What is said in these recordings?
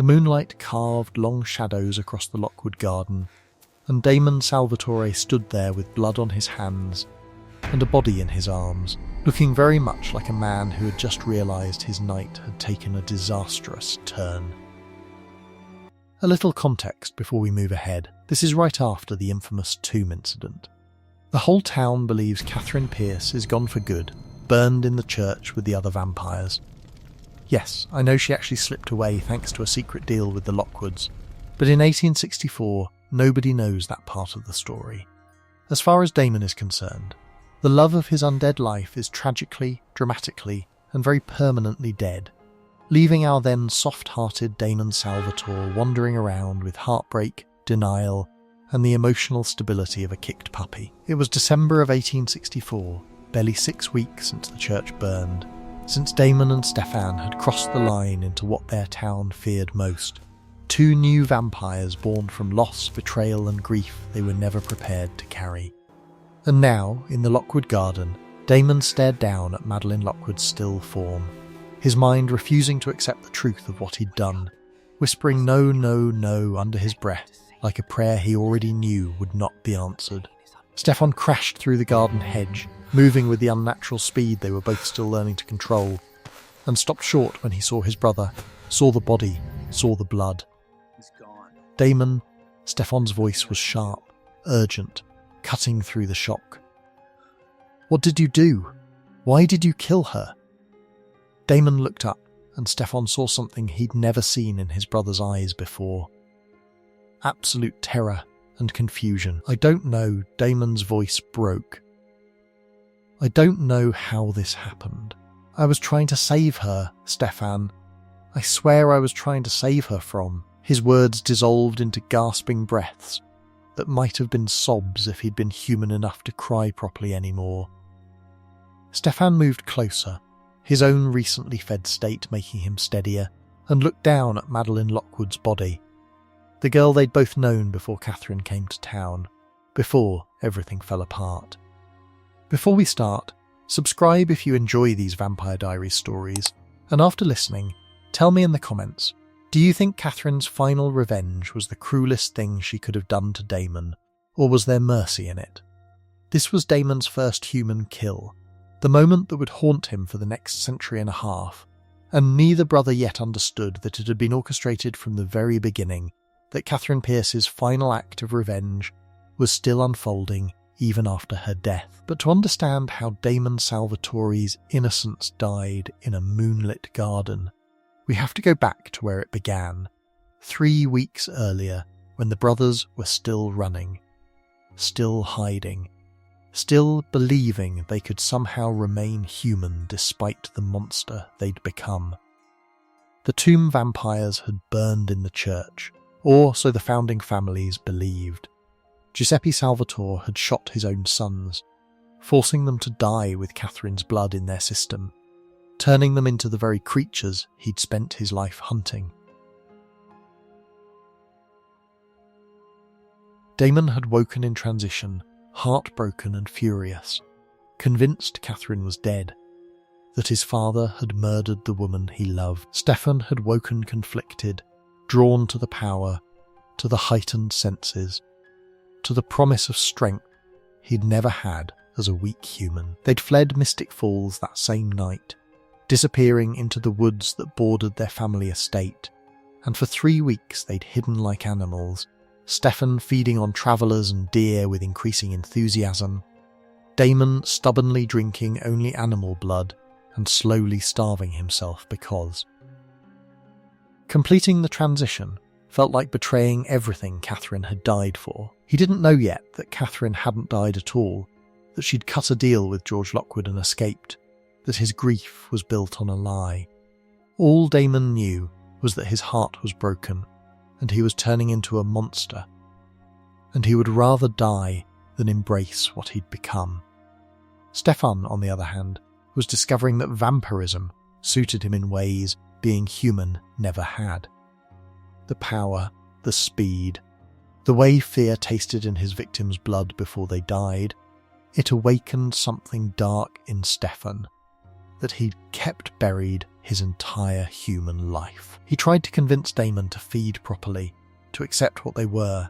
The moonlight carved long shadows across the Lockwood garden, and Damon Salvatore stood there with blood on his hands and a body in his arms, looking very much like a man who had just realised his night had taken a disastrous turn. A little context before we move ahead. This is right after the infamous Tomb incident. The whole town believes Catherine Pierce is gone for good, burned in the church with the other vampires. Yes, I know she actually slipped away thanks to a secret deal with the Lockwoods, but in 1864, nobody knows that part of the story. As far as Damon is concerned, the love of his undead life is tragically, dramatically, and very permanently dead, leaving our then soft-hearted Damon Salvatore wandering around with heartbreak, denial, and the emotional stability of a kicked puppy. It was December of 1864, barely 6 weeks since the church burned, since Damon and Stefan had crossed the line into what their town feared most. 2 new vampires born from loss, betrayal and grief they were never prepared to carry. And now, in the Lockwood garden, Damon stared down at Madeline Lockwood's still form, his mind refusing to accept the truth of what he'd done, whispering no, no, no under his breath, like a prayer he already knew would not be answered. Stefan crashed through the garden hedge, moving with the unnatural speed they were both still learning to control, and stopped short when he saw his brother, saw the body, saw the blood. He's gone. Damon, Stefan's voice was sharp, urgent, cutting through the shock. What did you do? Why did you kill her? Damon looked up, and Stefan saw something he'd never seen in his brother's eyes before. Absolute terror and confusion. I don't know, Damon's voice broke. I don't know how this happened. I was trying to save her, Stefan. I swear I was trying to save her from. His words dissolved into gasping breaths that might have been sobs if he'd been human enough to cry properly anymore. Stefan moved closer, his own recently fed state making him steadier, and looked down at Madeline Lockwood's body, the girl they'd both known before Catherine came to town, before everything fell apart. Before we start, subscribe if you enjoy these Vampire Diaries stories, and after listening, tell me in the comments, do you think Catherine's final revenge was the cruelest thing she could have done to Damon, or was there mercy in it? This was Damon's first human kill, the moment that would haunt him for the next century and a half, and neither brother yet understood that it had been orchestrated from the very beginning, that Catherine Pierce's final act of revenge was still unfolding even after her death. But to understand how Damon Salvatore's innocence died in a moonlit garden, we have to go back to where it began, 3 weeks earlier, when the brothers were still running, still hiding, still believing they could somehow remain human despite the monster they'd become. The tomb vampires had burned in the church, or so the founding families believed. Giuseppe Salvatore had shot his own sons, forcing them to die with Catherine's blood in their system, turning them into the very creatures he'd spent his life hunting. Damon had woken in transition, heartbroken and furious, convinced Catherine was dead, that his father had murdered the woman he loved. Stefan had woken conflicted, drawn to the power, to the heightened senses, to the promise of strength he'd never had as a weak human. They'd fled Mystic Falls that same night, disappearing into the woods that bordered their family estate, and for 3 weeks they'd hidden like animals, Stefan feeding on travellers and deer with increasing enthusiasm, Damon stubbornly drinking only animal blood and slowly starving himself because. Completing the transition felt like betraying everything Catherine had died for. He didn't know yet that Catherine hadn't died at all, that she'd cut a deal with George Lockwood and escaped, that his grief was built on a lie. All Damon knew was that his heart was broken, and he was turning into a monster, and he would rather die than embrace what he'd become. Stefan, on the other hand, was discovering that vampirism suited him in ways being human never had. The power, the speed, the way fear tasted in his victims' blood before they died, it awakened something dark in Stefan, that he'd kept buried his entire human life. He tried to convince Damon to feed properly, to accept what they were,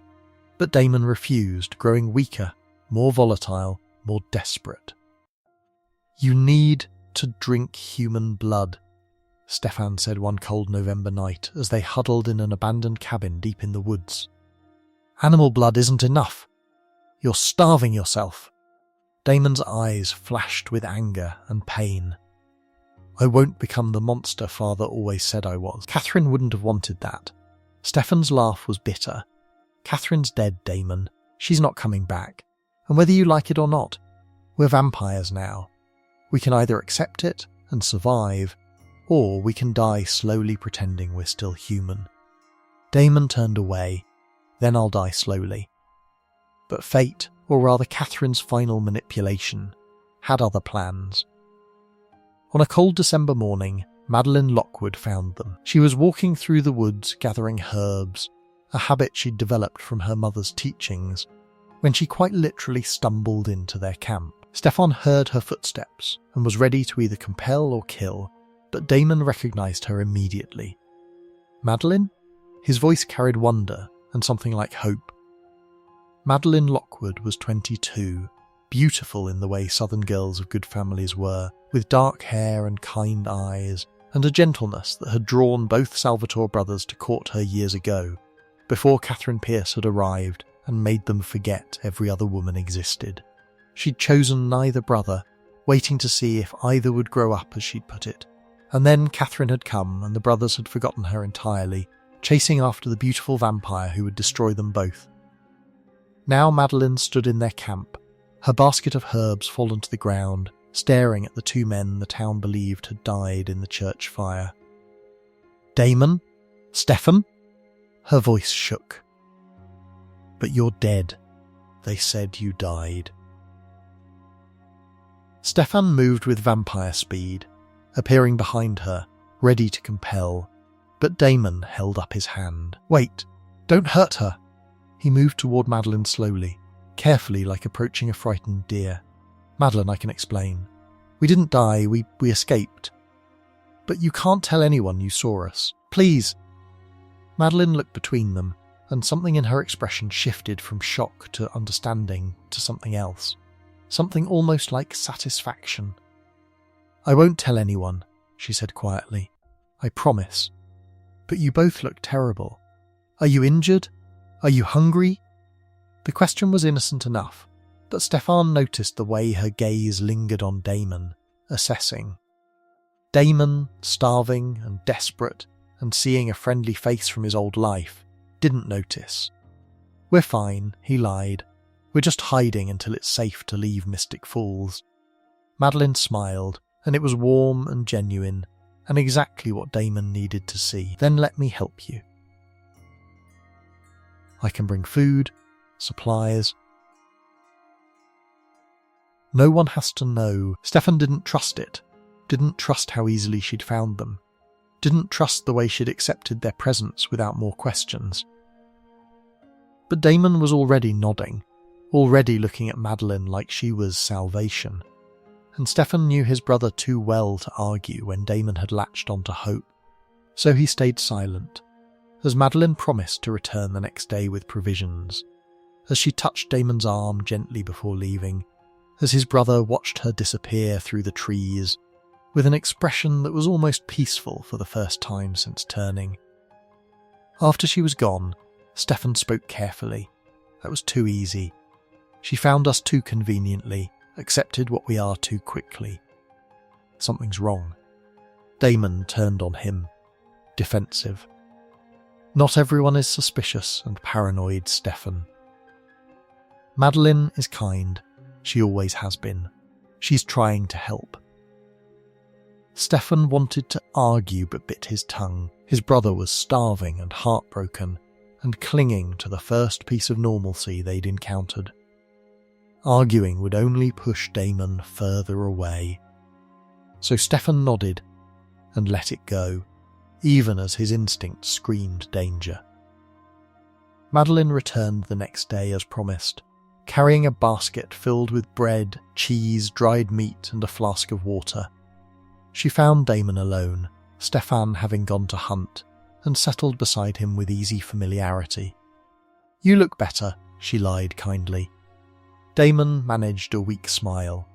but Damon refused, growing weaker, more volatile, more desperate. "You need to drink human blood," Stefan said one cold November night as they huddled in an abandoned cabin deep in the woods. "Animal blood isn't enough. You're starving yourself." Damon's eyes flashed with anger and pain. "I won't become the monster Father always said I was." Catherine wouldn't have wanted that. Stefan's laugh was bitter. "Catherine's dead, Damon. She's not coming back. And whether you like it or not, we're vampires now. We can either accept it and survive, or we can die slowly pretending we're still human." Damon turned away. "Then I'll die slowly." But fate, or rather Catherine's final manipulation, had other plans. On a cold December morning, Madeline Lockwood found them. She was walking through the woods gathering herbs, a habit she'd developed from her mother's teachings, when she quite literally stumbled into their camp. Stefan heard her footsteps and was ready to either compel or kill, but Damon recognised her immediately. "Madeline?" His voice carried wonder and something like hope. Madeline Lockwood was 22, beautiful in the way southern girls of good families were, with dark hair and kind eyes, and a gentleness that had drawn both Salvatore brothers to court her years ago, before Catherine Pierce had arrived and made them forget every other woman existed. She'd chosen neither brother, waiting to see if either would grow up, as she'd put it. And then Catherine had come, and the brothers had forgotten her entirely, chasing after the beautiful vampire who would destroy them both. Now Madeline stood in their camp, her basket of herbs fallen to the ground, staring at the two men the town believed had died in the church fire. "Damon? Stefan?" Her voice shook. "But you're dead. They said you died." Stefan moved with vampire speed, appearing behind her, ready to compel, but Damon held up his hand. "Wait, don't hurt her." He moved toward Madeline slowly, carefully like approaching a frightened deer. "Madeline, I can explain. We didn't die, we escaped. But you can't tell anyone you saw us. Please." Madeline looked between them, and something in her expression shifted from shock to understanding to something else. Something almost like satisfaction. "I won't tell anyone," she said quietly. "I promise. But you both look terrible. Are you injured? Are you hungry?" The question was innocent enough, but Stefan noticed the way her gaze lingered on Damon, assessing. Damon, starving and desperate, and seeing a friendly face from his old life, didn't notice. "We're fine," he lied. "We're just hiding until it's safe to leave Mystic Falls." Madeline smiled, and it was warm and genuine, and exactly what Damon needed to see. "Then let me help you. I can bring food, supplies." No one has to know. Stefan didn't trust it, didn't trust how easily she'd found them, didn't trust the way she'd accepted their presence without more questions. But Damon was already nodding, already looking at Madeline like she was salvation, and Stefan knew his brother too well to argue when Damon had latched onto hope, so he stayed silent, as Madeline promised to return the next day with provisions, as she touched Damon's arm gently before leaving, as his brother watched her disappear through the trees, with an expression that was almost peaceful for the first time since turning. After she was gone, Stefan spoke carefully. "That was too easy. She found us too conveniently, accepted what we are too quickly. Something's wrong." Damon turned on him, defensive. "Not everyone is suspicious and paranoid, Stefan. Madeline is kind. She always has been. She's trying to help." Stefan wanted to argue but bit his tongue. His brother was starving and heartbroken, and clinging to the first piece of normalcy they'd encountered. Arguing would only push Damon further away. So Stefan nodded and let it go, even as his instinct screamed danger. Madeline returned the next day as promised, carrying a basket filled with bread, cheese, dried meat and a flask of water. She found Damon alone, Stefan having gone to hunt, and settled beside him with easy familiarity. "You look better," she lied kindly. Damon managed a weak smile.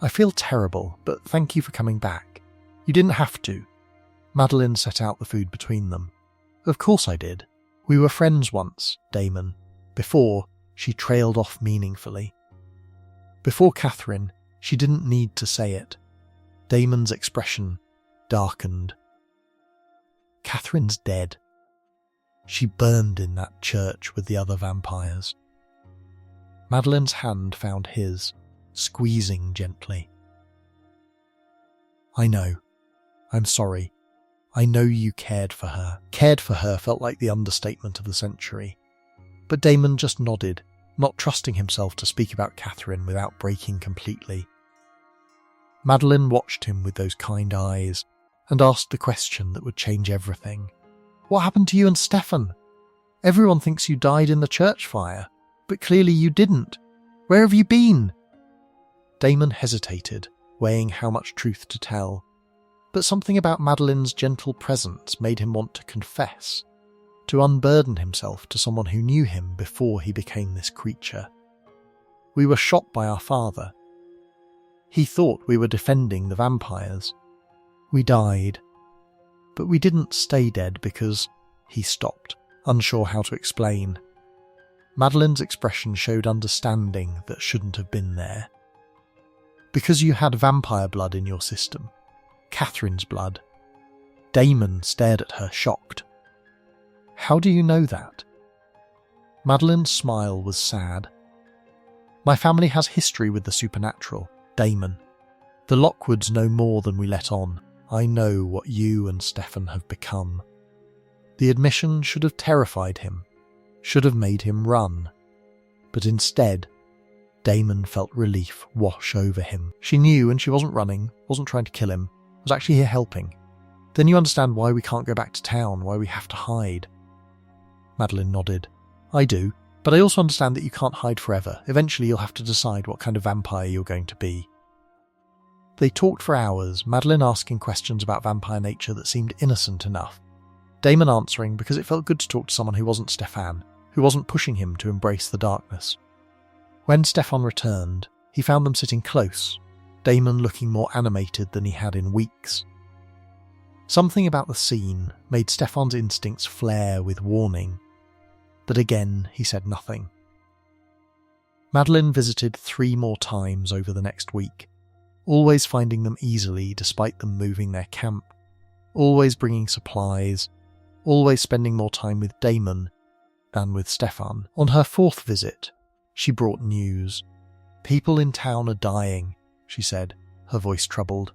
"I feel terrible, but thank you for coming back. You didn't have to." Madeline set out the food between them. "Of course I did. We were friends once, Damon." Before, she trailed off meaningfully. Before Catherine, she didn't need to say it. Damon's expression darkened. "Catherine's dead. She burned in that church with the other vampires." Madeline's hand found his, squeezing gently. "I know. I'm sorry. I know you cared for her." Cared for her felt like the understatement of the century. But Damon just nodded, not trusting himself to speak about Catherine without breaking completely. Madeline watched him with those kind eyes and asked the question that would change everything. "What happened to you and Stefan? Everyone thinks you died in the church fire, but clearly you didn't. Where have you been?" Damon hesitated, weighing how much truth to tell. But something about Madeline's gentle presence made him want to confess, to unburden himself to someone who knew him before he became this creature. "We were shot by our father. He thought we were defending the vampires. We died. But we didn't stay dead because..." He stopped, unsure how to explain. Madeline's expression showed understanding that shouldn't have been there. "Because you had vampire blood in your system. Catherine's blood." Damon stared at her, shocked. "How do you know that?" Madeline's smile was sad. "My family has history with the supernatural, Damon. The Lockwoods know more than we let on. I know what you and Stefan have become." The admission should have terrified him, should have made him run. But instead, Damon felt relief wash over him. She knew, and she wasn't running, wasn't trying to kill him, was actually here helping. "Then you understand why we can't go back to town, why we have to hide." Madeline nodded. "I do, but I also understand that you can't hide forever. Eventually you'll have to decide what kind of vampire you're going to be." They talked for hours, Madeline asking questions about vampire nature that seemed innocent enough. Damon answering because it felt good to talk to someone who wasn't Stefan, who wasn't pushing him to embrace the darkness. When Stefan returned, he found them sitting close, Damon looking more animated than he had in weeks. Something about the scene made Stefan's instincts flare with warning, but again he said nothing. Madeline visited 3 more times over the next week, always finding them easily despite them moving their camp, always bringing supplies, always spending more time with Damon than with Stefan. On her 4th visit, she brought news. "People in town are dying," she said, her voice troubled.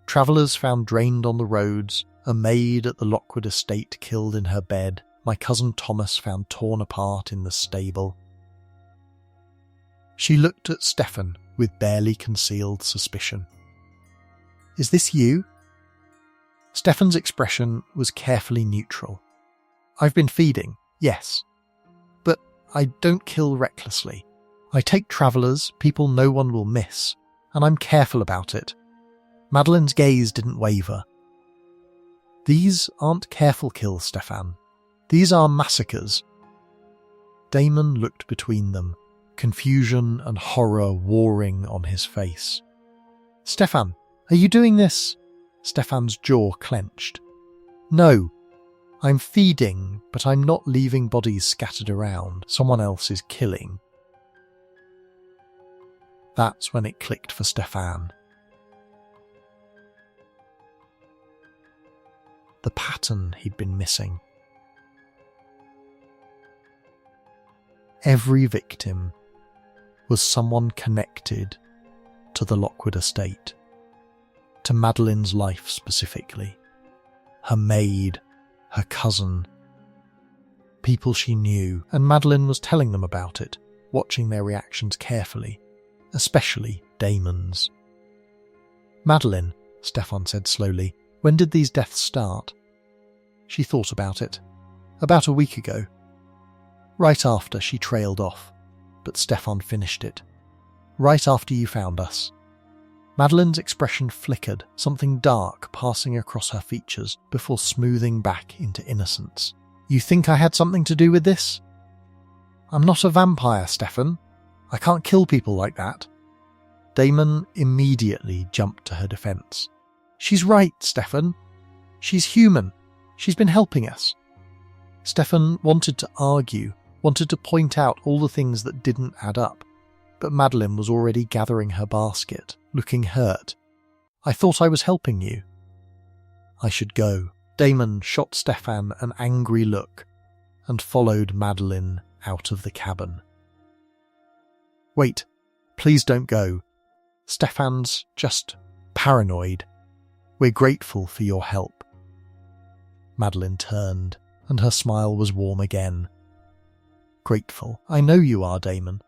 "Travellers found drained on the roads, a maid at the Lockwood estate killed in her bed, my cousin Thomas found torn apart in the stable." She looked at Stefan with barely concealed suspicion. "Is this you?" Stefan's expression was carefully neutral. "I've been feeding, yes. But I don't kill recklessly. I take travellers, people no one will miss, and I'm careful about it." Madeline's gaze didn't waver. "These aren't careful kills, Stefan. These are massacres." Damon looked between them, confusion and horror warring on his face. "Stefan, are you doing this?" Stefan's jaw clenched. "No. I'm feeding, but I'm not leaving bodies scattered around. Someone else is killing." That's when it clicked for Stefan. The pattern he'd been missing. Every victim was someone connected to the Lockwood estate, to Madeline's life specifically, her maid, her cousin, people she knew, and Madeline was telling them about it, watching their reactions carefully, especially Damon's. "Madeline," Stefan said slowly, "when did these deaths start?" She thought about it. "About a week ago." Right after she trailed off, but Stefan finished it. "Right after you found us." Madeline's expression flickered, something dark passing across her features before smoothing back into innocence. You think I had something to do with this? I'm not a vampire, Stefan. I can't kill people like that. Damon immediately jumped to her defense. She's right, Stefan. She's human. She's been helping us. Stefan wanted to argue, wanted to point out all the things that didn't add up, but Madeline was already gathering her basket, looking hurt. I thought I was helping you. I should go. Damon shot Stefan an angry look and followed Madeline out of the cabin. Wait, please don't go. Stefan's just paranoid. We're grateful for your help. Madeline turned, and her smile was warm again. Grateful. I know you are, Damon.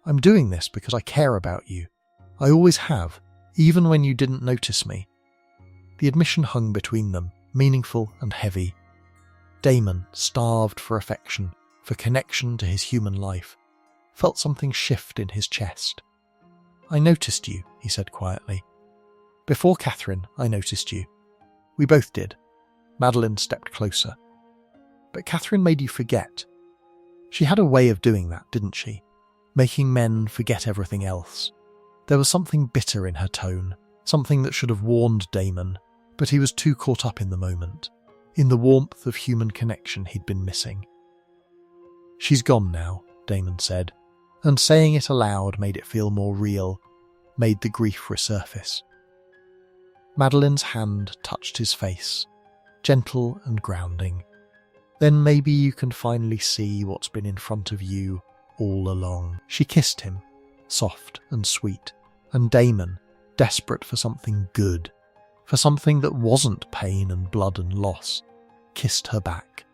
I'm doing this because I care about you. I always have, even when you didn't notice me. The admission hung between them, meaningful and heavy. Damon, starved for affection, for connection to his human life, felt something shift in his chest. I noticed you, he said quietly. Before Catherine, I noticed you. We both did. Madeline stepped closer. But Catherine made you forget. She had a way of doing that, didn't she? Making men forget everything else. There was something bitter in her tone, something that should have warned Damon, but he was too caught up in the moment, in the warmth of human connection he'd been missing. She's gone now, Damon said, and saying it aloud made it feel more real, made the grief resurface. Madeline's hand touched his face, gentle and grounding. Then maybe you can finally see what's been in front of you all along. She kissed him, soft and sweet, and Damon, desperate for something good, for something that wasn't pain and blood and loss, kissed her back.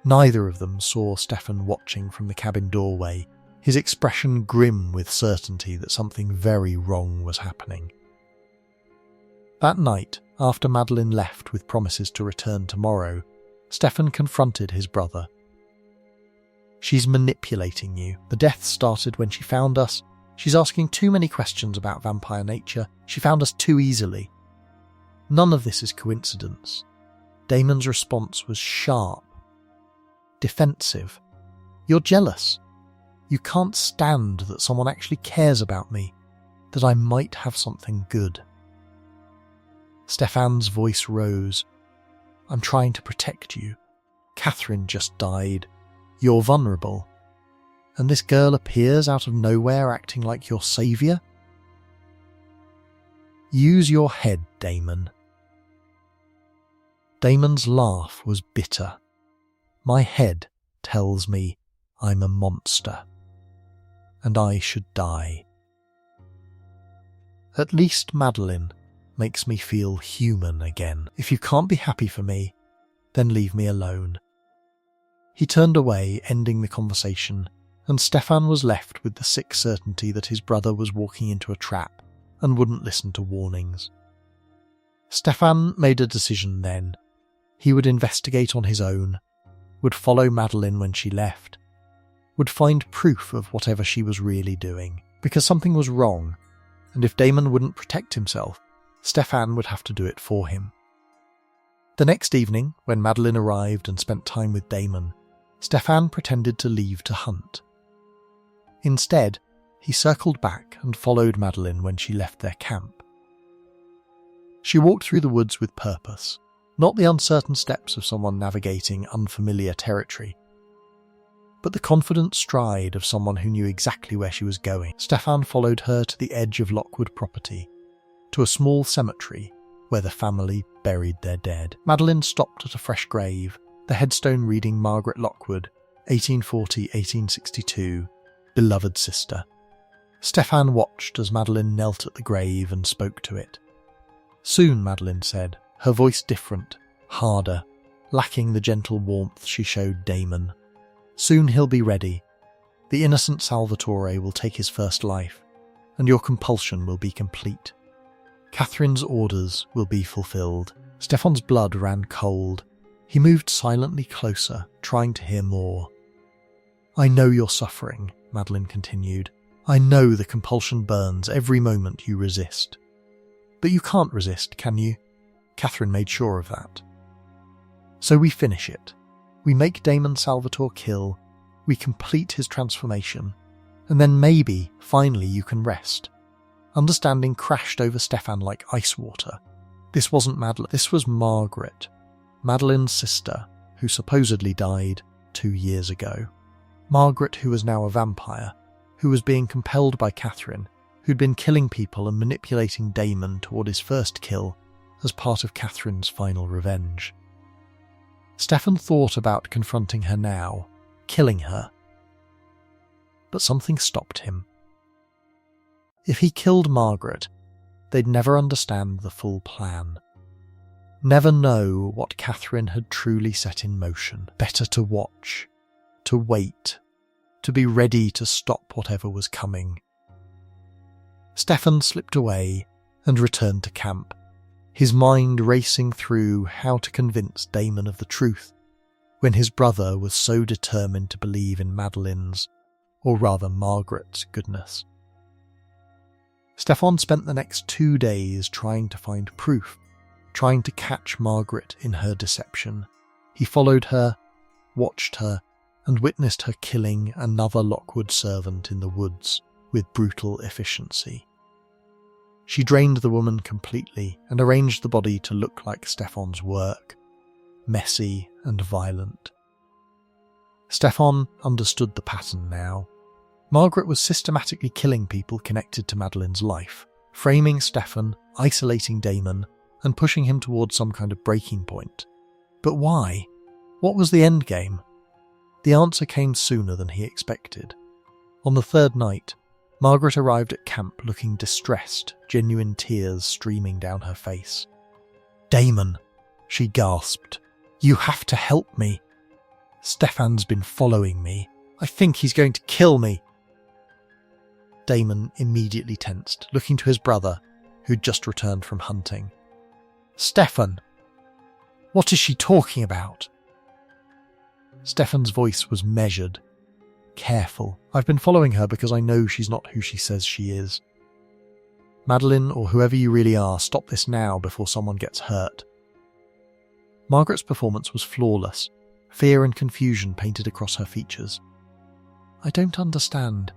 Neither of them saw Stefan watching from the cabin doorway, his expression grim with certainty that something very wrong was happening. That night, after Madeline left with promises to return tomorrow, Stefan confronted his brother. She's manipulating you. The death started when she found us. She's asking too many questions about vampire nature. She found us too easily. None of this is coincidence. Damon's response was sharp, defensive. You're jealous. You can't stand that someone actually cares about me, that I might have something good. Stefan's voice rose. I'm trying to protect you. Catherine just died. You're vulnerable. And this girl appears out of nowhere acting like your saviour? Use your head, Damon. Damon's laugh was bitter. My head tells me I'm a monster, and I should die. At least Madeline makes me feel human again. If you can't be happy for me, then leave me alone. He turned away, ending the conversation, and Stefan was left with the sick certainty that his brother was walking into a trap and wouldn't listen to warnings. Stefan made a decision then. He would investigate on his own, would follow Madeline when she left, would find proof of whatever she was really doing, because something was wrong, and if Damon wouldn't protect himself, Stefan would have to do it for him. The next evening, when Madeline arrived and spent time with Damon, Stefan pretended to leave to hunt. Instead, he circled back and followed Madeline when she left their camp. She walked through the woods with purpose, not the uncertain steps of someone navigating unfamiliar territory, but the confident stride of someone who knew exactly where she was going. Stefan followed her to the edge of Lockwood property, to a small cemetery where the family buried their dead. Madeline stopped at a fresh grave, the headstone reading Margaret Lockwood, 1840-1862, beloved sister. Stefan watched as Madeline knelt at the grave and spoke to it. Soon, Madeline said, her voice different, harder, lacking the gentle warmth she showed Damon. Soon he'll be ready. The innocent Salvatore will take his first life, and your compulsion will be complete. Catherine's orders will be fulfilled. Stefan's blood ran cold. He moved silently closer, trying to hear more. I know you're suffering, Madeline continued. I know the compulsion burns every moment you resist. But you can't resist, can you? Catherine made sure of that. So we finish it. We make Damon Salvatore kill, we complete his transformation, and then maybe, finally, you can rest. Understanding crashed over Stefan like ice water. This wasn't Madeline, this was Margaret, Madeline's sister, who supposedly died 2 years ago. Margaret, who was now a vampire, who was being compelled by Catherine, who'd been killing people and manipulating Damon toward his first kill as part of Catherine's final revenge. Stefan thought about confronting her now, killing her. But something stopped him. If he killed Margaret, they'd never understand the full plan. Never know what Catherine had truly set in motion. Better to watch, to wait, to be ready to stop whatever was coming. Stefan slipped away and returned to camp, his mind racing through how to convince Damon of the truth, when his brother was so determined to believe in Madeline's, or rather Margaret's, goodness. Stefan spent the next 2 days trying to find proof, trying to catch Margaret in her deception. He followed her, watched her, and witnessed her killing another Lockwood servant in the woods with brutal efficiency. She drained the woman completely and arranged the body to look like Stefan's work, messy and violent. Stefan understood the pattern now. Margaret was systematically killing people connected to Madeline's life, framing Stefan, isolating Damon, and pushing him towards some kind of breaking point. But why? What was the end game? The answer came sooner than he expected. On the 3rd night, Margaret arrived at camp looking distressed, genuine tears streaming down her face. "Damon," she gasped, "you have to help me. Stefan's been following me. I think he's going to kill me." Damon immediately tensed, looking to his brother, who'd just returned from hunting. "Stefan! What is she talking about?" Stefan's voice was measured, careful. "I've been following her because I know she's not who she says she is. Madeline, or whoever you really are, stop this now before someone gets hurt." Margaret's performance was flawless, fear and confusion painted across her features. "I don't understand.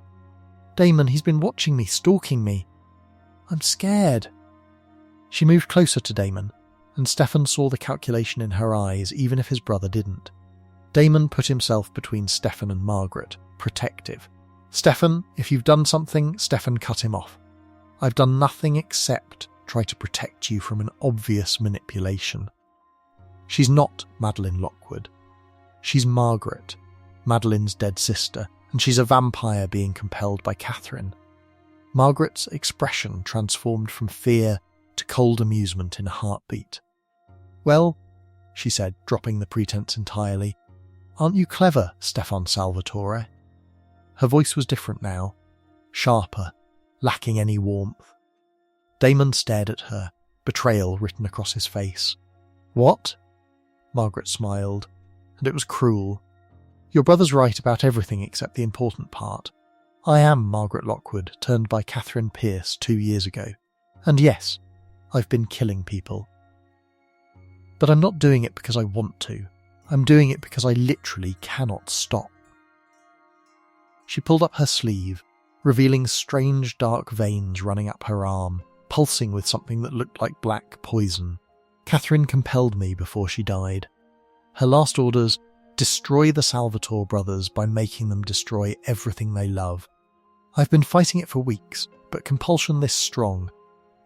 Damon, he's been watching me, stalking me. I'm scared." She moved closer to Damon, and Stefan saw the calculation in her eyes even if his brother didn't. Damon put himself between Stefan and Margaret, protective. "Stefan, if you've done something," Stefan cut him off. "I've done nothing except try to protect you from an obvious manipulation. She's not Madeline Lockwood. She's Margaret, Madeline's dead sister, and she's a vampire being compelled by Catherine." Margaret's expression transformed from fear to cold amusement in a heartbeat. "Well," she said, dropping the pretense entirely, "aren't you clever, Stefan Salvatore?" Her voice was different now, sharper, lacking any warmth. Damon stared at her, betrayal written across his face. "What?" Margaret smiled, and it was cruel. "Your brother's right about everything except the important part. I am Margaret Lockwood, turned by Catherine Pierce 2 years ago. And yes, I've been killing people. But I'm not doing it because I want to. I'm doing it because I literally cannot stop." She pulled up her sleeve, revealing strange dark veins running up her arm, pulsing with something that looked like black poison. "Catherine compelled me before she died. Her last orders: destroy the Salvatore brothers by making them destroy everything they love. I've been fighting it for weeks, but compulsion this strong,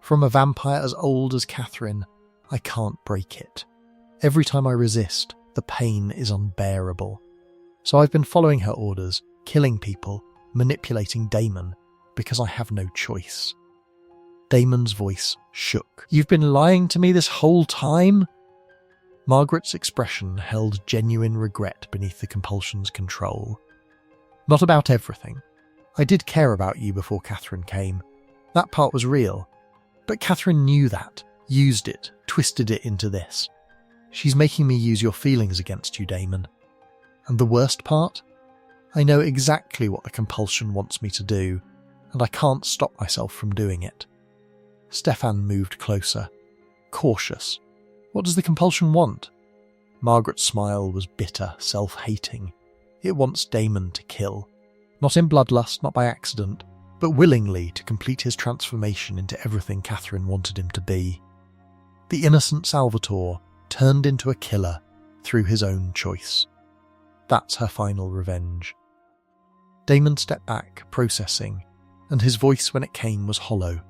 from a vampire as old as Catherine, I can't break it. Every time I resist, the pain is unbearable. So I've been following her orders, killing people, manipulating Damon, because I have no choice." Damon's voice shook. "You've been lying to me this whole time?" Margaret's expression held genuine regret beneath the compulsion's control. "Not about everything. I did care about you before Catherine came. That part was real. But Catherine knew that, used it, twisted it into this. She's making me use your feelings against you, Damon. And the worst part? I know exactly what the compulsion wants me to do, and I can't stop myself from doing it. Stefan moved closer, cautious. What does the compulsion want? Margaret's smile was bitter, self-hating. It wants Damon to kill. Not in bloodlust, not by accident, but willingly to complete his transformation into everything Catherine wanted him to be. The innocent Salvatore turned into a killer through his own choice. That's her final revenge. Damon stepped back, processing, and his voice when it came was hollow.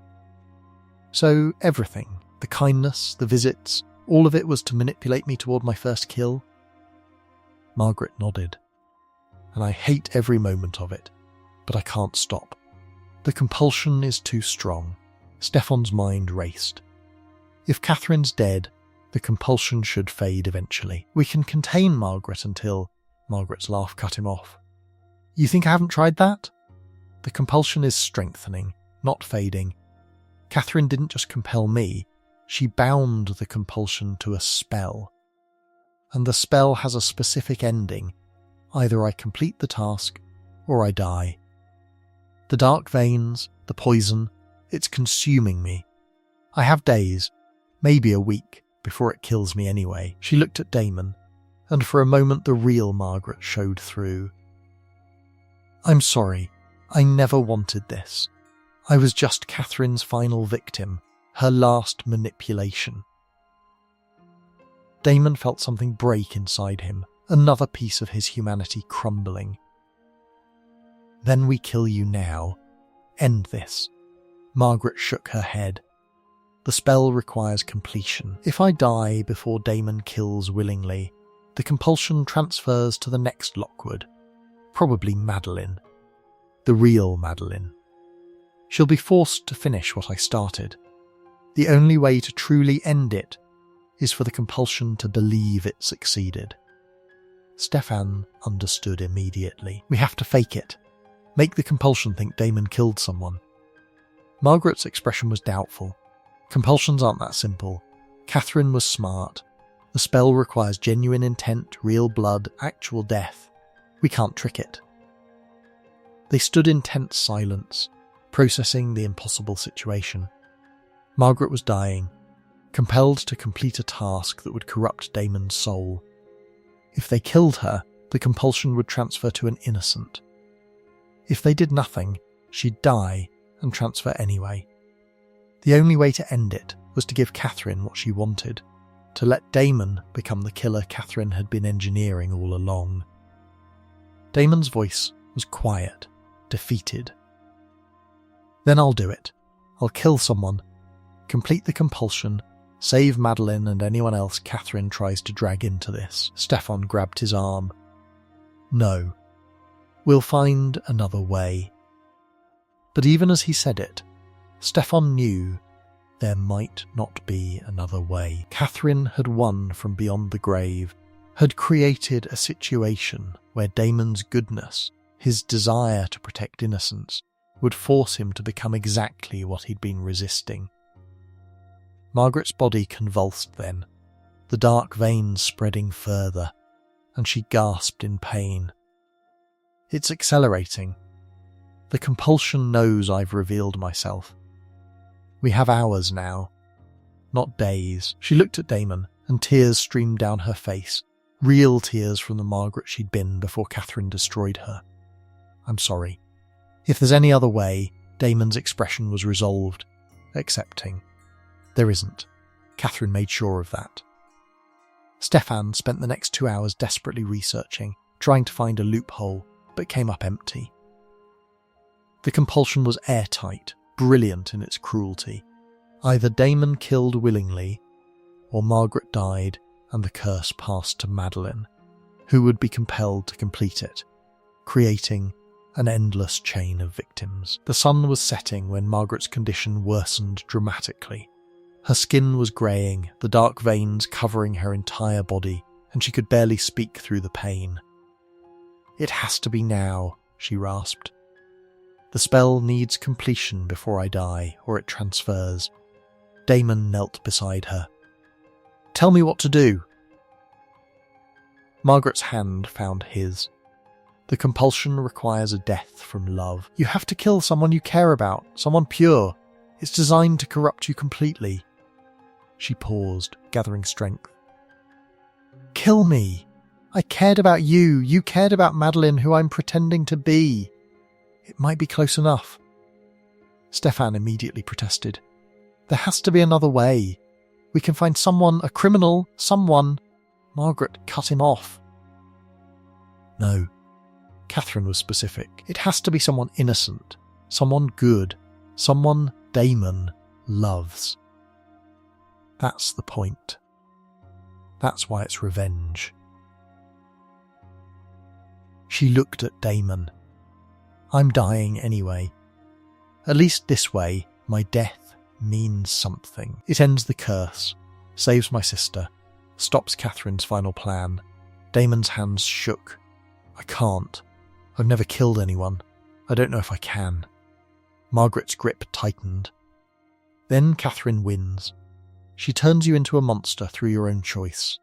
So everything, the kindness, the visits, all of it was to manipulate me toward my first kill? Margaret nodded. And I hate every moment of it, but I can't stop. The compulsion is too strong. Stefan's mind raced. If Catherine's dead, the compulsion should fade eventually. We can contain Margaret until... Margaret's laugh cut him off. You think I haven't tried that? The compulsion is strengthening, not fading. Catherine didn't just compel me, she bound the compulsion to a spell. And the spell has a specific ending. Either I complete the task, or I die. The dark veins, the poison, it's consuming me. I have days, maybe a week, before it kills me anyway. She looked at Damon, and for a moment the real Margaret showed through. I'm sorry, I never wanted this. I was just Catherine's final victim, her last manipulation. Damon felt something break inside him, another piece of his humanity crumbling. Then we kill you now. End this. Margaret shook her head. The spell requires completion. If I die before Damon kills willingly, the compulsion transfers to the next Lockwood, probably Madeline. The real Madeline. She'll be forced to finish what I started. The only way to truly end it is for the compulsion to believe it succeeded. Stefan understood immediately. We have to fake it. Make the compulsion think Damon killed someone. Margaret's expression was doubtful. Compulsions aren't that simple. Catherine was smart. The spell requires genuine intent, real blood, actual death. We can't trick it. They stood in tense silence, processing the impossible situation. Margaret was dying, compelled to complete a task that would corrupt Damon's soul. If they killed her, the compulsion would transfer to an innocent. If they did nothing, she'd die and transfer anyway. The only way to end it was to give Catherine what she wanted, to let Damon become the killer Catherine had been engineering all along. Damon's voice was quiet, defeated. Then I'll do it. I'll kill someone, complete the compulsion, save Madeline and anyone else Catherine tries to drag into this. Stefan grabbed his arm. No. We'll find another way. But even as he said it, Stefan knew there might not be another way. Catherine had won from beyond the grave, had created a situation where Damon's goodness, his desire to protect innocence, would force him to become exactly what he'd been resisting. Margaret's body convulsed then, the dark veins spreading further, and she gasped in pain. It's accelerating. The compulsion knows I've revealed myself. We have hours now, not days. She looked at Damon, and tears streamed down her face, real tears from the Margaret she'd been before Catherine destroyed her. I'm sorry. If there's any other way, Damon's expression was resolved, accepting. There isn't. Catherine made sure of that. Stefan spent the next 2 hours desperately researching, trying to find a loophole, but came up empty. The compulsion was airtight, brilliant in its cruelty. Either Damon killed willingly, or Margaret died and the curse passed to Madeline, who would be compelled to complete it, creating an endless chain of victims. The sun was setting when Margaret's condition worsened dramatically. Her skin was greying, the dark veins covering her entire body, and she could barely speak through the pain. It has to be now, she rasped. The spell needs completion before I die, or it transfers. Damon knelt beside her. Tell me what to do. Margaret's hand found his. The compulsion requires a death from love. You have to kill someone you care about, someone pure. It's designed to corrupt you completely. She paused, gathering strength. Kill me. I cared about you. You cared about Madeline, who I'm pretending to be. It might be close enough. Stefan immediately protested. There has to be another way. We can find someone, a criminal, someone. Margaret cut him off. No. Catherine was specific. It has to be someone innocent, someone good, someone Damon loves. That's the point. That's why it's revenge. She looked at Damon. I'm dying anyway. At least this way, my death means something. It ends the curse, saves my sister, stops Catherine's final plan. Damon's hands shook. I can't. I've never killed anyone. I don't know if I can. Margaret's grip tightened. Then Catherine wins. She turns you into a monster through your own choice.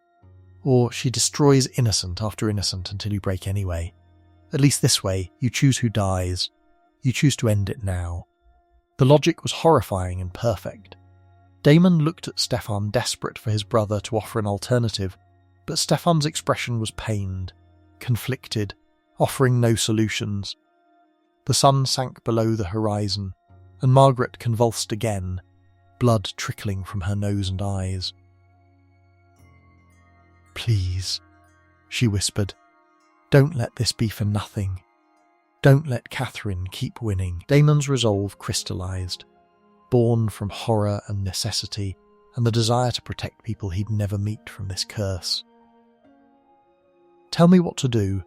Or she destroys innocent after innocent until you break anyway. At least this way, you choose who dies. You choose to end it now. The logic was horrifying and perfect. Damon looked at Stefan, desperate for his brother to offer an alternative, but Stefan's expression was pained, conflicted, offering no solutions. The sun sank below the horizon, and Margaret convulsed again, blood trickling from her nose and eyes. Please, she whispered, don't let this be for nothing. Don't let Catherine keep winning. Damon's resolve crystallized, born from horror and necessity and the desire to protect people he'd never meet from this curse. Tell me what to do.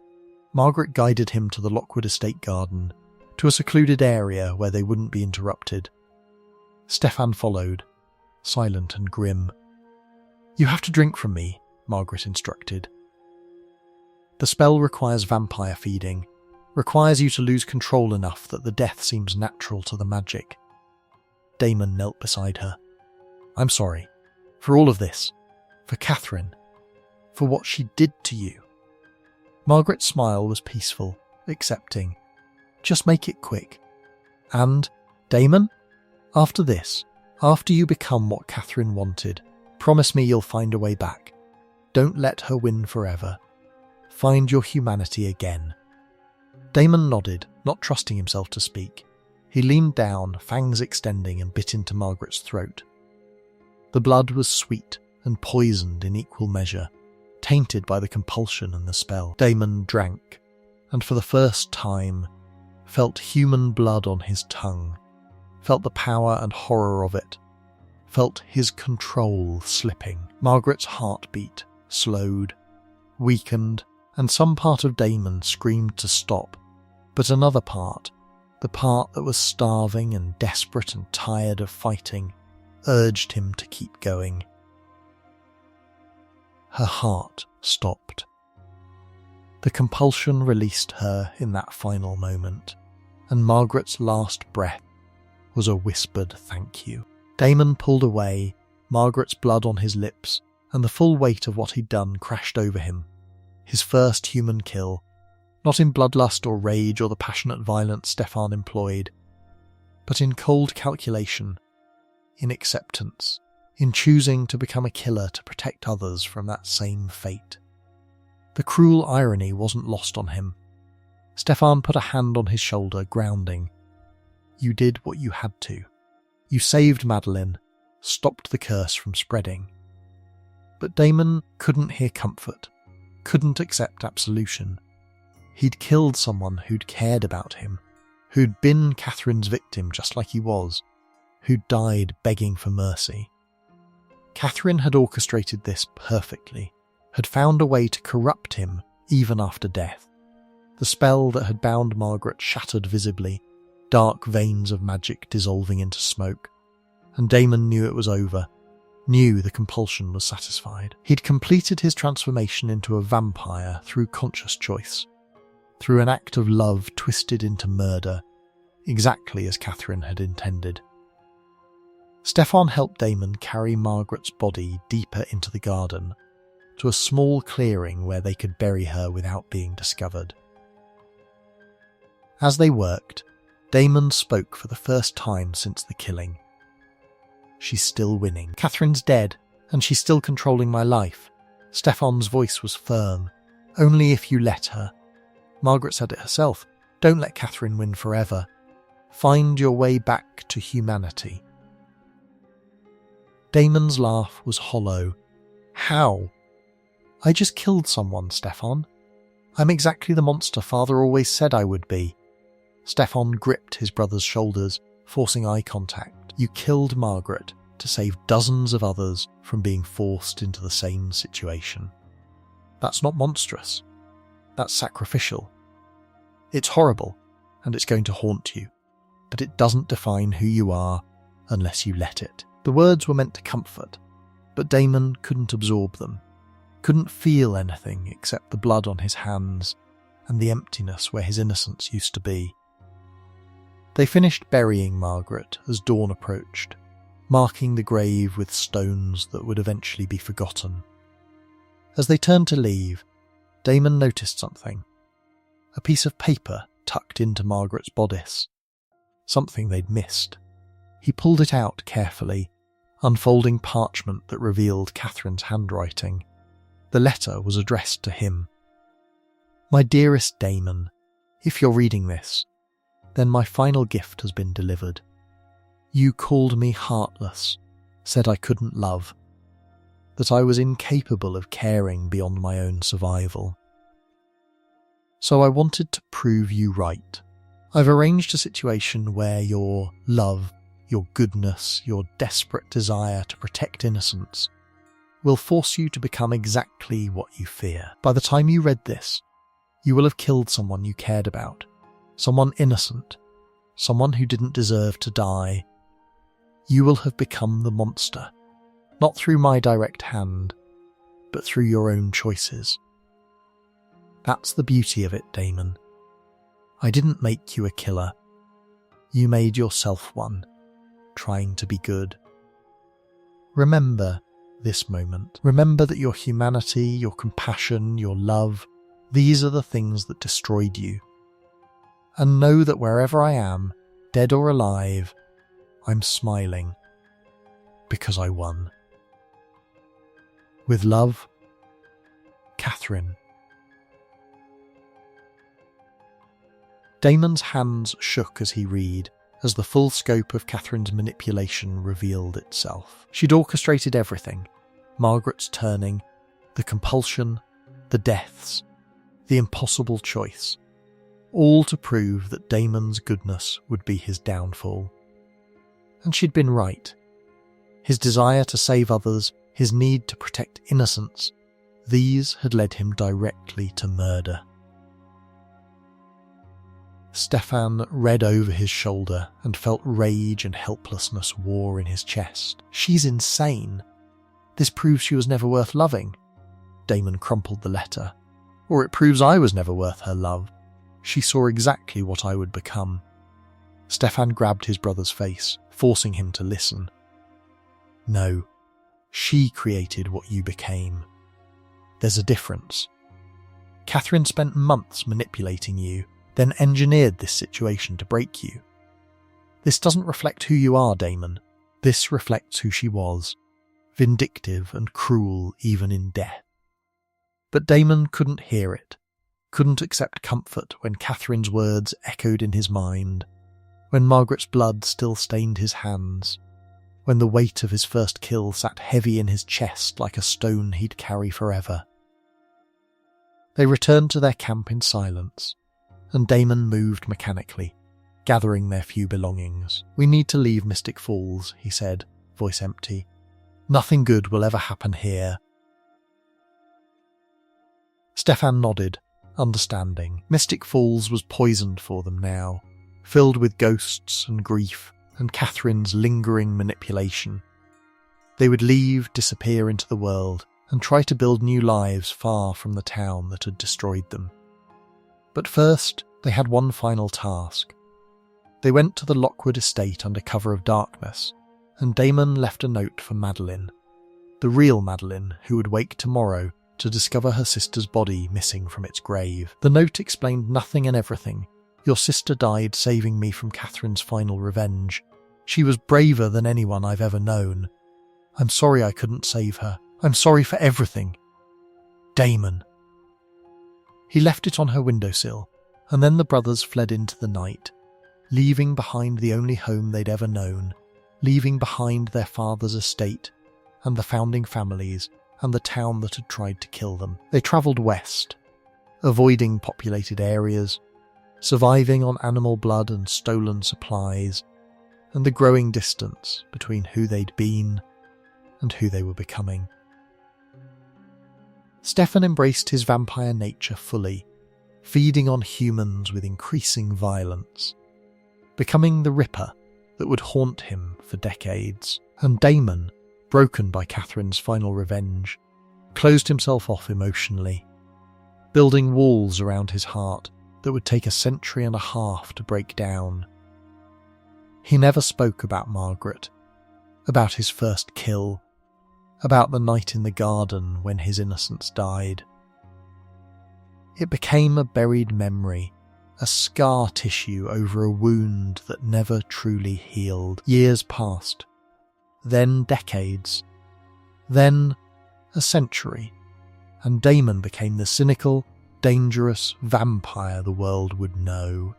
Margaret guided him to the Lockwood estate garden, to a secluded area where they wouldn't be interrupted. Stefan followed, silent and grim. You have to drink from me, Margaret instructed. The spell requires vampire feeding, requires you to lose control enough that the death seems natural to the magic. Damon knelt beside her. I'm sorry. For all of this. For Catherine. For what she did to you. Margaret's smile was peaceful, accepting. Just make it quick. And, Damon, after this, after you become what Catherine wanted, promise me you'll find a way back. Don't let her win forever. Find your humanity again. Damon nodded, not trusting himself to speak. He leaned down, fangs extending, and bit into Margaret's throat. The blood was sweet and poisoned in equal measure, tainted by the compulsion and the spell. Damon drank, and for the first time, felt human blood on his tongue, felt the power and horror of it, felt his control slipping. Margaret's heartbeat slowed, weakened, and some part of Damon screamed to stop, but another part, the part that was starving and desperate and tired of fighting, urged him to keep going. Her heart stopped. The compulsion released her in that final moment, and Margaret's last breath was a whispered thank you. Damon pulled away, Margaret's blood on his lips, and the full weight of what he'd done crashed over him. His first human kill, not in bloodlust or rage or the passionate violence Stefan employed, but in cold calculation, in acceptance, in choosing to become a killer to protect others from that same fate. The cruel irony wasn't lost on him. Stefan put a hand on his shoulder, grounding. You did what you had to. You saved Madeline, stopped the curse from spreading. But Damon couldn't hear comfort, couldn't accept absolution. He'd killed someone who'd cared about him, who'd been Catherine's victim just like he was, who'd died begging for mercy. Catherine had orchestrated this perfectly, had found a way to corrupt him even after death. The spell that had bound Margaret shattered visibly, dark veins of magic dissolving into smoke, and Damon knew it was over, knew the compulsion was satisfied. He'd completed his transformation into a vampire through conscious choice, through an act of love twisted into murder, exactly as Catherine had intended. Stefan helped Damon carry Margaret's body deeper into the garden, to a small clearing where they could bury her without being discovered. As they worked, Damon spoke for the first time since the killing. "She's still winning. Catherine's dead, and she's still controlling my life." Stefan's voice was firm. "Only if you let her." Margaret said it herself. "Don't let Catherine win forever. Find your way back to humanity." Damon's laugh was hollow. "How?" "I just killed someone, Stefan. I'm exactly the monster Father always said I would be." Stefan gripped his brother's shoulders, forcing eye contact. "You killed Margaret to save dozens of others from being forced into the same situation. That's not monstrous. That's sacrificial. It's horrible, and it's going to haunt you, but it doesn't define who you are unless you let it." The words were meant to comfort, but Damon couldn't absorb them, couldn't feel anything except the blood on his hands and the emptiness where his innocence used to be. They finished burying Margaret as dawn approached, marking the grave with stones that would eventually be forgotten. As they turned to leave, Damon noticed something. A piece of paper tucked into Margaret's bodice. Something they'd missed. He pulled it out carefully, unfolding parchment that revealed Catherine's handwriting. The letter was addressed to him. "My dearest Damon, if you're reading this, then my final gift has been delivered. You called me heartless, said I couldn't love, that I was incapable of caring beyond my own survival. So I wanted to prove you right. I've arranged a situation where your love, your goodness, your desperate desire to protect innocence will force you to become exactly what you fear. By the time you read this, you will have killed someone you cared about, someone innocent, someone who didn't deserve to die. You will have become the monster, not through my direct hand, but through your own choices. That's the beauty of it, Damon. I didn't make you a killer. You made yourself one, trying to be good. Remember this moment. Remember that your humanity, your compassion, your love, these are the things that destroyed you. And know that wherever I am, dead or alive, I'm smiling, because I won. With love, Catherine." Damon's hands shook as he read, as the full scope of Catherine's manipulation revealed itself. She'd orchestrated everything. Margaret's turning, the compulsion, the deaths, the impossible choice, all to prove that Damon's goodness would be his downfall. And she'd been right. His desire to save others, his need to protect innocence, these had led him directly to murder. Stefan read over his shoulder and felt rage and helplessness war in his chest. "She's insane. This proves she was never worth loving." Damon crumpled the letter. "Or it proves I was never worth her love. She saw exactly what I would become." Stefan grabbed his brother's face, forcing him to listen. "No, she created what you became. There's a difference. Catherine spent months manipulating you, then engineered this situation to break you. This doesn't reflect who you are, Damon. This reflects who she was, vindictive and cruel even in death." But Damon couldn't hear it, couldn't accept comfort when Catherine's words echoed in his mind, when Margaret's blood still stained his hands, when the weight of his first kill sat heavy in his chest like a stone he'd carry forever. They returned to their camp in silence, and Damon moved mechanically, gathering their few belongings. "We need to leave Mystic Falls," he said, voice empty. "Nothing good will ever happen here." Stefan nodded, understanding. Mystic Falls was poisoned for them now, filled with ghosts and grief and Catherine's lingering manipulation. They would leave, disappear into the world, and try to build new lives far from the town that had destroyed them. But first, they had one final task. They went to the Lockwood estate under cover of darkness, and Damon left a note for Madeline, the real Madeline who would wake tomorrow to discover her sister's body missing from its grave. The note explained nothing and everything, Your sister died saving me from Catherine's final revenge. She was braver than anyone I've ever known. I'm sorry I couldn't save her. I'm sorry for everything. Damon." He left it on her windowsill, and then the brothers fled into the night, leaving behind the only home they'd ever known, leaving behind their father's estate and the founding families and the town that had tried to kill them. They travelled west, avoiding populated areas, surviving on animal blood and stolen supplies, and the growing distance between who they'd been and who they were becoming. Stefan embraced his vampire nature fully, feeding on humans with increasing violence, becoming the Ripper that would haunt him for decades. And Damon, broken by Catherine's final revenge, closed himself off emotionally, building walls around his heart that would take a century and a half to break down. He never spoke about Margaret, about his first kill, about the night in the garden when his innocence died. It became a buried memory, a scar tissue over a wound that never truly healed. Years passed, then decades, then a century, and Damon became the cynical, dangerous vampire the world would know.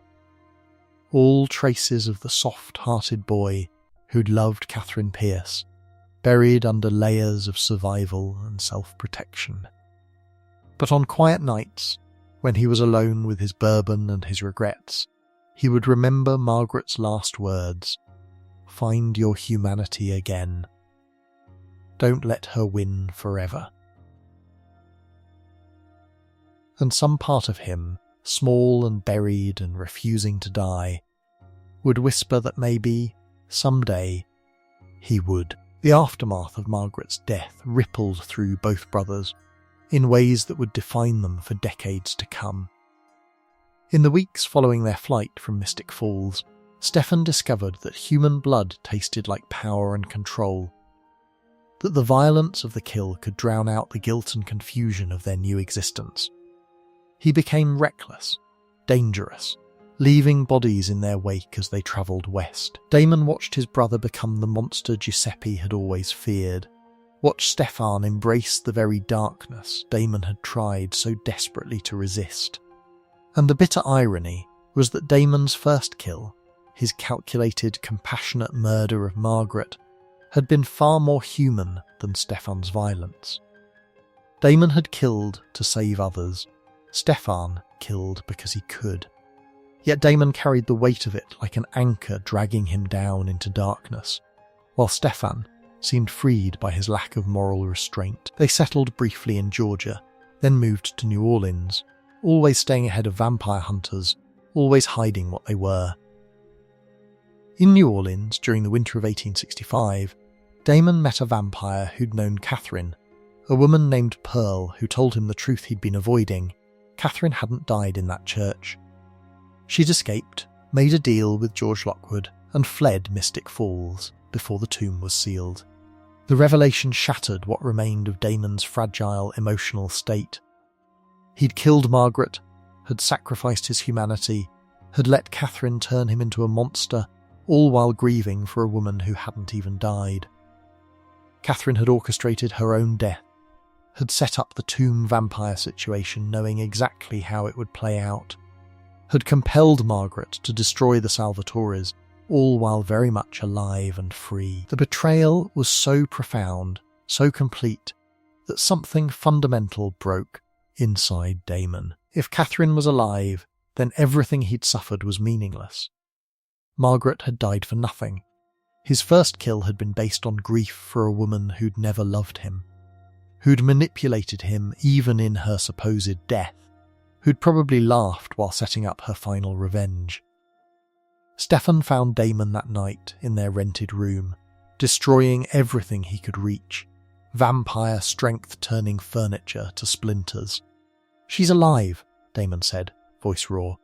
All traces of the soft-hearted boy who'd loved Catherine Pierce, buried under layers of survival and self-protection. But on quiet nights, when he was alone with his bourbon and his regrets, he would remember Margaret's last words: "Find your humanity again. Don't let her win forever." And some part of him, small and buried and refusing to die, would whisper that maybe, someday, he would. The aftermath of Margaret's death rippled through both brothers in ways that would define them for decades to come. In the weeks following their flight from Mystic Falls, Stefan discovered that human blood tasted like power and control, that the violence of the kill could drown out the guilt and confusion of their new existence. He became reckless, dangerous, leaving bodies in their wake as they travelled west. Damon watched his brother become the monster Giuseppe had always feared, watched Stefan embrace the very darkness Damon had tried so desperately to resist. And the bitter irony was that Damon's first kill, his calculated, compassionate murder of Margaret, had been far more human than Stefan's violence. Damon had killed to save others. Stefan killed because he could. Yet Damon carried the weight of it like an anchor dragging him down into darkness, while Stefan seemed freed by his lack of moral restraint. They settled briefly in Georgia, then moved to New Orleans, always staying ahead of vampire hunters, always hiding what they were. In New Orleans, during the winter of 1865, Damon met a vampire who'd known Catherine, a woman named Pearl who told him the truth he'd been avoiding. Catherine hadn't died in that church. She'd escaped, made a deal with George Lockwood, and fled Mystic Falls before the tomb was sealed. The revelation shattered what remained of Damon's fragile, emotional state. He'd killed Margaret, had sacrificed his humanity, had let Catherine turn him into a monster, all while grieving for a woman who hadn't even died. Catherine had orchestrated her own death, had set up the tomb vampire situation knowing exactly how it would play out, had compelled Margaret to destroy the Salvatores, all while very much alive and free. The betrayal was so profound, so complete, that something fundamental broke inside Damon. If Catherine was alive, then everything he'd suffered was meaningless. Margaret had died for nothing. His first kill had been based on grief for a woman who'd never loved him, who'd manipulated him even in her supposed death, who'd probably laughed while setting up her final revenge. Stefan found Damon that night in their rented room, destroying everything he could reach, vampire strength turning furniture to splinters. "She's alive," Damon said, voice raw.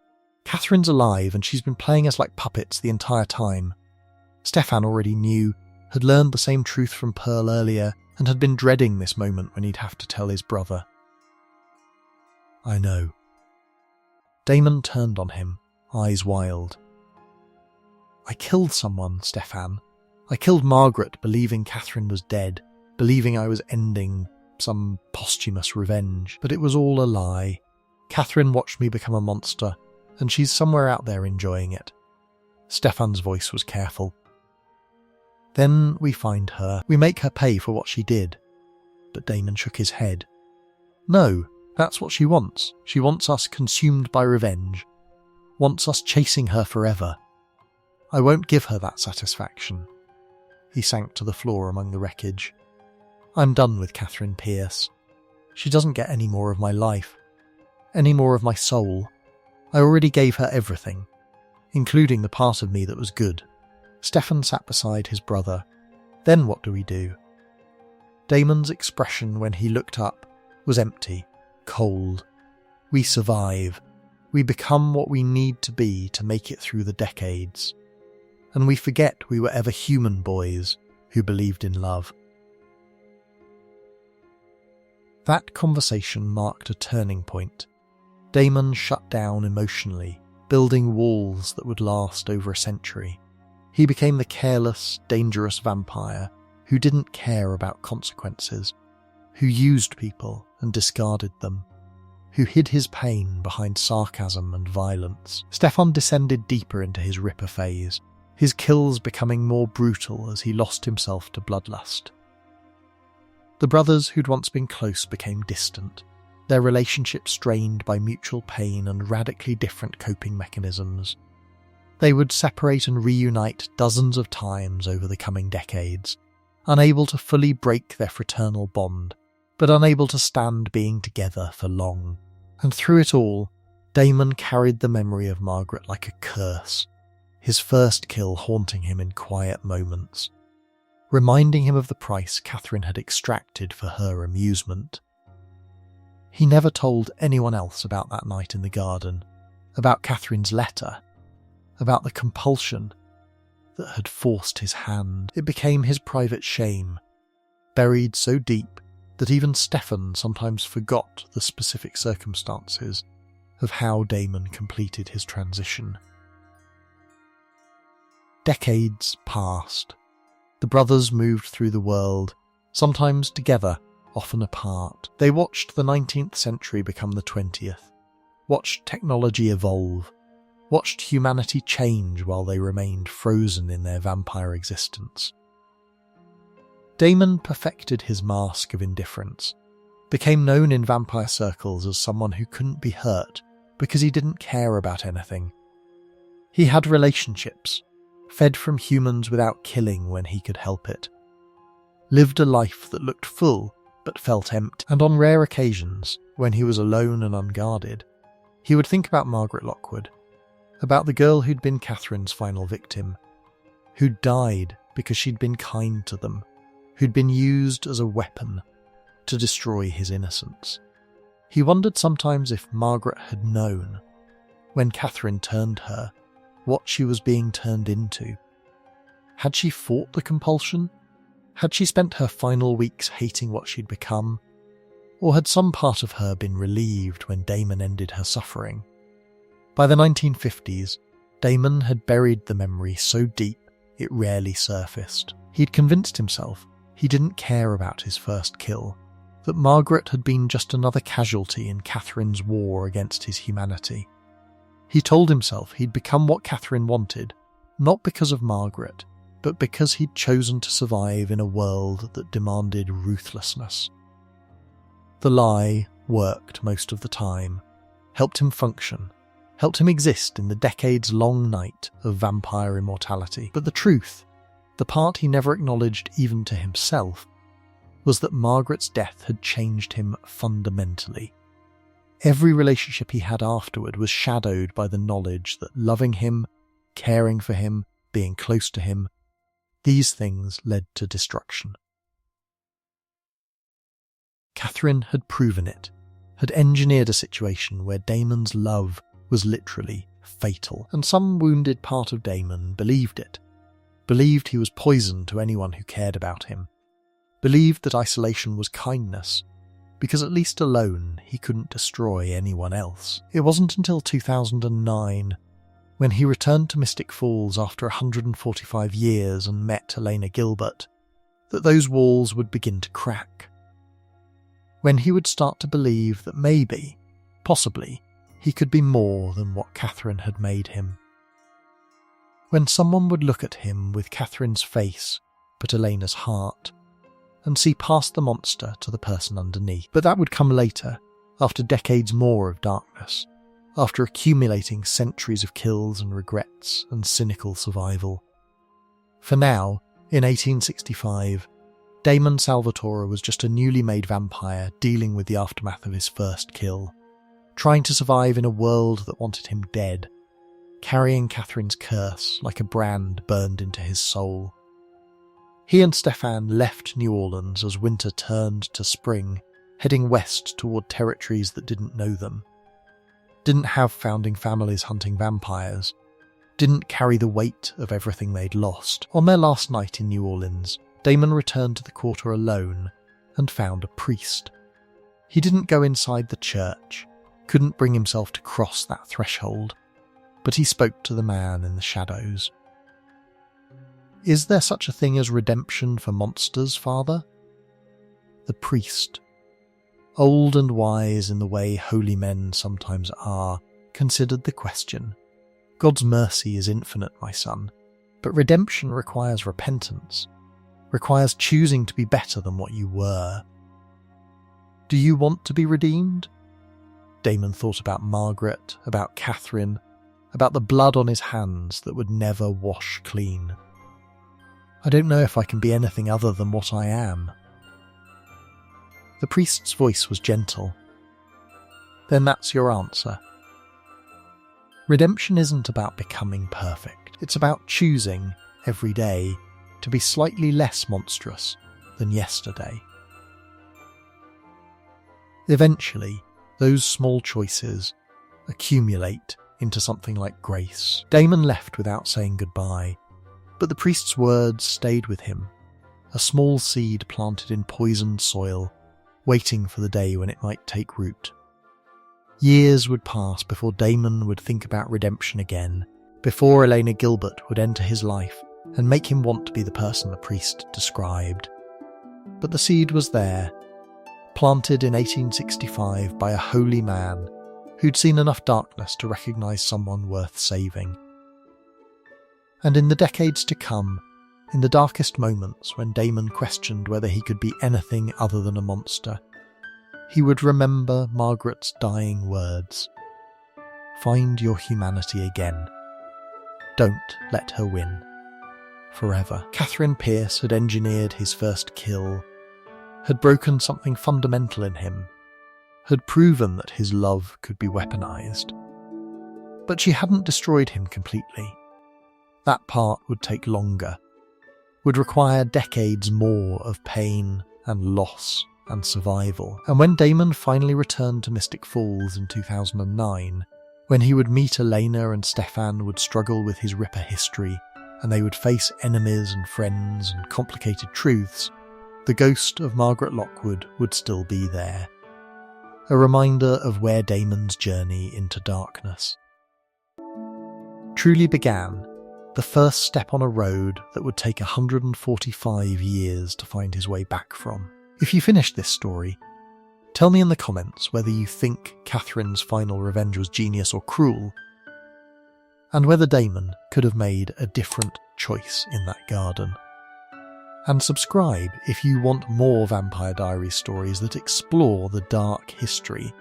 "Catherine's alive and she's been playing us like puppets the entire time." Stefan already knew, had learned the same truth from Pearl earlier, and had been dreading this moment when he'd have to tell his brother. "I know." Damon turned on him, eyes wild. "I killed someone, Stefan. I killed Margaret, believing Catherine was dead, believing I was ending some posthumous revenge. But it was all a lie. Catherine watched me become a monster, and she's somewhere out there enjoying it." Stefan's voice was careful. "Then we find her. We make her pay for what she did." But Damon shook his head. "No, that's what she wants. She wants us consumed by revenge. Wants us chasing her forever. I won't give her that satisfaction." He sank to the floor among the wreckage. "I'm done with Catherine Pierce. She doesn't get any more of my life, any more of my soul. I already gave her everything, including the part of me that was good." Stefan sat beside his brother. "Then what do we do?" Damon's expression when he looked up was empty, cold. "We survive. We become what we need to be to make it through the decades. And we forget we were ever human boys who believed in love." That conversation marked a turning point. Damon shut down emotionally, building walls that would last over a century. He became the careless, dangerous vampire who didn't care about consequences, who used people and discarded them, who hid his pain behind sarcasm and violence. Stefan descended deeper into his Ripper phase, his kills becoming more brutal as he lost himself to bloodlust. The brothers who'd once been close became distant, their relationship strained by mutual pain and radically different coping mechanisms. They would separate and reunite dozens of times over the coming decades, unable to fully break their fraternal bond, but unable to stand being together for long. And through it all, Damon carried the memory of Margaret like a curse, his first kill haunting him in quiet moments, reminding him of the price Catherine had extracted for her amusement. He never told anyone else about that night in the garden, about Catherine's letter, about the compulsion that had forced his hand. It became his private shame, buried so deep that even Stefan sometimes forgot the specific circumstances of how Damon completed his transition. Decades passed. The brothers moved through the world, sometimes together, often apart. They watched the 19th century become the 20th, watched technology evolve, watched humanity change while they remained frozen in their vampire existence. Damon perfected his mask of indifference, became known in vampire circles as someone who couldn't be hurt because he didn't care about anything. He had relationships, fed from humans without killing when he could help it, lived a life that looked full but felt empty, and on rare occasions, when he was alone and unguarded, he would think about Margaret Lockwood, about the girl who'd been Catherine's final victim, who'd died because she'd been kind to them, who'd been used as a weapon to destroy his innocence. He wondered sometimes if Margaret had known, when Catherine turned her, what she was being turned into. Had she fought the compulsion? Had she spent her final weeks hating what she'd become? Or had some part of her been relieved when Damon ended her suffering? By the 1950s, Damon had buried the memory so deep it rarely surfaced. He'd convinced himself he didn't care about his first kill, that Margaret had been just another casualty in Catherine's war against his humanity. He told himself he'd become what Catherine wanted, not because of Margaret, but because he'd chosen to survive in a world that demanded ruthlessness. The lie worked most of the time, helped him function, helped him exist in the decades-long night of vampire immortality. But the truth, the part he never acknowledged even to himself, was that Margaret's death had changed him fundamentally. Every relationship he had afterward was shadowed by the knowledge that loving him, caring for him, being close to him, these things led to destruction. Catherine had proven it, had engineered a situation where Damon's love was literally fatal, and some wounded part of Damon believed it, believed he was poison to anyone who cared about him, believed that isolation was kindness, because at least alone he couldn't destroy anyone else. It wasn't until 2009, when he returned to Mystic Falls after 145 years and met Elena Gilbert, that those walls would begin to crack. When he would start to believe that maybe, possibly, he could be more than what Catherine had made him. When someone would look at him with Catherine's face but Elena's heart, and see past the monster to the person underneath. But that would come later, after decades more of darkness, after accumulating centuries of kills and regrets and cynical survival. For now, in 1865, Damon Salvatore was just a newly made vampire dealing with the aftermath of his first kill, trying to survive in a world that wanted him dead, carrying Catherine's curse like a brand burned into his soul. He and Stefan left New Orleans as winter turned to spring, heading west toward territories that didn't know them, didn't have founding families hunting vampires, didn't carry the weight of everything they'd lost. On their last night in New Orleans, Damon returned to the quarter alone and found a priest. He didn't go inside the church, couldn't bring himself to cross that threshold, but he spoke to the man in the shadows. "Is there such a thing as redemption for monsters, Father?" The priest, old and wise in the way holy men sometimes are, considered the question. "God's mercy is infinite, my son, but redemption requires repentance, requires choosing to be better than what you were. Do you want to be redeemed?" Damon thought about Margaret, about Catherine, about the blood on his hands that would never wash clean. "I don't know if I can be anything other than what I am." The priest's voice was gentle. "Then that's your answer. Redemption isn't about becoming perfect. It's about choosing, every day, to be slightly less monstrous than yesterday." Eventually, those small choices accumulate into something like grace. Damon left without saying goodbye, but the priest's words stayed with him, a small seed planted in poisoned soil, waiting for the day when it might take root. Years would pass before Damon would think about redemption again, before Elena Gilbert would enter his life and make him want to be the person the priest described. But the seed was there, planted in 1865 by a holy man who'd seen enough darkness to recognise someone worth saving. And in the decades to come, in the darkest moments when Damon questioned whether he could be anything other than a monster, he would remember Margaret's dying words. "Find your humanity again. Don't let her win. Forever." Catherine Pierce had engineered his first kill, had broken something fundamental in him, had proven that his love could be weaponized. But she hadn't destroyed him completely. That part would take longer, would require decades more of pain and loss and survival. And when Damon finally returned to Mystic Falls in 2009, when he would meet Elena and Stefan would struggle with his Ripper history, and they would face enemies and friends and complicated truths, the ghost of Margaret Lockwood would still be there. A reminder of where Damon's journey into darkness truly began, the first step on a road that would take 145 years to find his way back from. If you finished this story, tell me in the comments whether you think Catherine's final revenge was genius or cruel, and whether Damon could have made a different choice in that garden. And subscribe if you want more Vampire Diaries stories that explore the dark history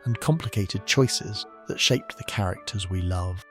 and complicated choices that shaped the characters we love.